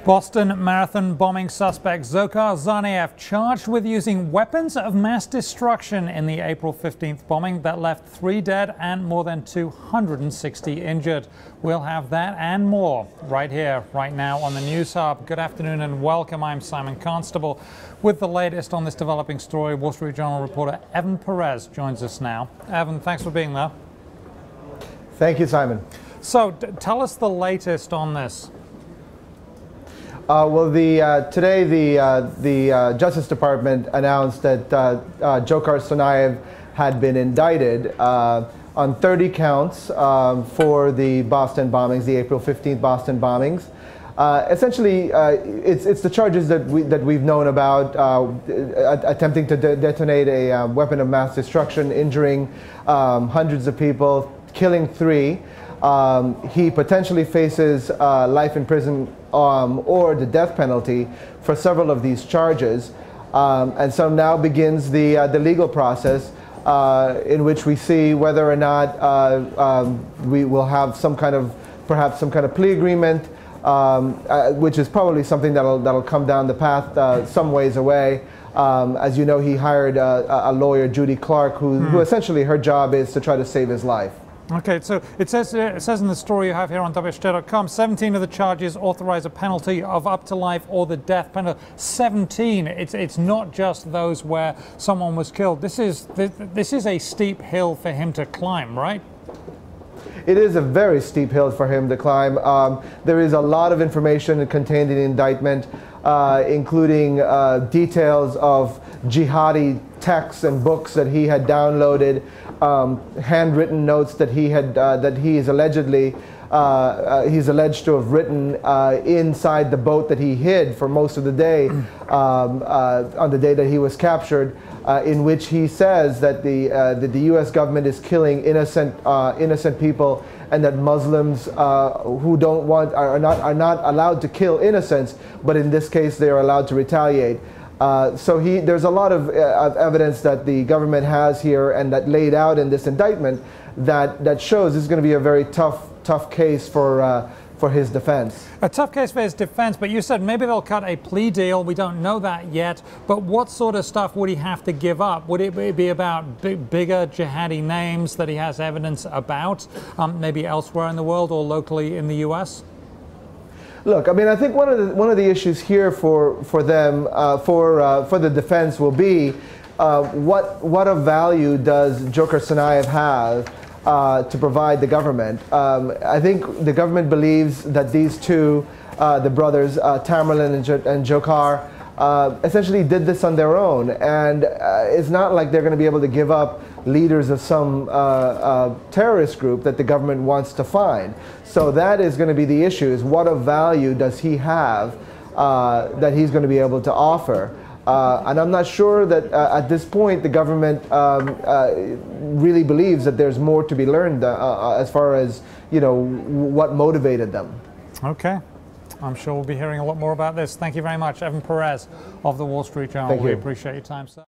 Boston Marathon bombing suspect Dzhokhar Tsarnaev charged with using weapons of mass destruction in the April 15th bombing that left 3 dead and more than 260 injured. We'll have that and more right here, right now on the News Hub. Good afternoon and welcome. I'm Simon Constable. With the latest on this developing story, Wall Street Journal reporter Evan Perez joins us now. Evan, thanks for being there. Thank you, Simon. So tell us the latest on this. Today the Justice Department announced that Dzhokhar Tsarnaev had been indicted on 30 counts for the Boston bombings, the April 15th Boston bombings. Essentially, it's the charges that we've known about: attempting to detonate a weapon of mass destruction, injuring hundreds of people, killing 3. He potentially faces life in prison or the death penalty for several of these charges. And so now begins the legal process in which we see whether or not we will have perhaps some kind of plea agreement, which is probably something that'll come down the path some ways away. As you know, he hired a lawyer, Judy Clark, who essentially her job is to try to save his life. Okay, so it says in the story you have here on WHJ.com, 17 of the charges authorize a penalty of up to life or the death penalty. 17. It's not just those where someone was killed. This is a steep hill for him to climb, right? It is a very steep hill for him to climb. There is a lot of information contained in the indictment, including details of jihadi texts and books that he had downloaded, handwritten notes that he's alleged to have written inside the boat that he hid for most of the day on the day that he was captured, in which he says that the U.S. government is killing innocent people, and that Muslims who are not allowed to kill innocents, but in this case they are allowed to retaliate. So there's a lot of evidence that the government has here and that laid out in this indictment that shows this is going to be a very tough case for his defense. A tough case for his defense, but you said maybe they'll cut a plea deal. We don't know that yet. But what sort of stuff would he have to give up? Would it be about bigger jihadi names that he has evidence about, maybe elsewhere in the world or locally in the U.S.? Look, I mean, I think one of the issues here for the defense will be what of value does Dzhokhar Tsarnaev have to provide the government. I think the government believes that these two, the brothers Tamerlan and Dzhokhar, essentially did this on their own, and it's not like they're going to be able to give up leaders of some terrorist group that the government wants to find. So that is going to be the issue: is what of value does he have that he's going to be able to offer? And I'm not sure that at this point the government really believes that there's more to be learned as far as, you know, what motivated them. Okay. I'm sure we'll be hearing a lot more about this. Thank you very much, Evan Perez of the Wall Street Journal. Thank you. We appreciate your time, sir.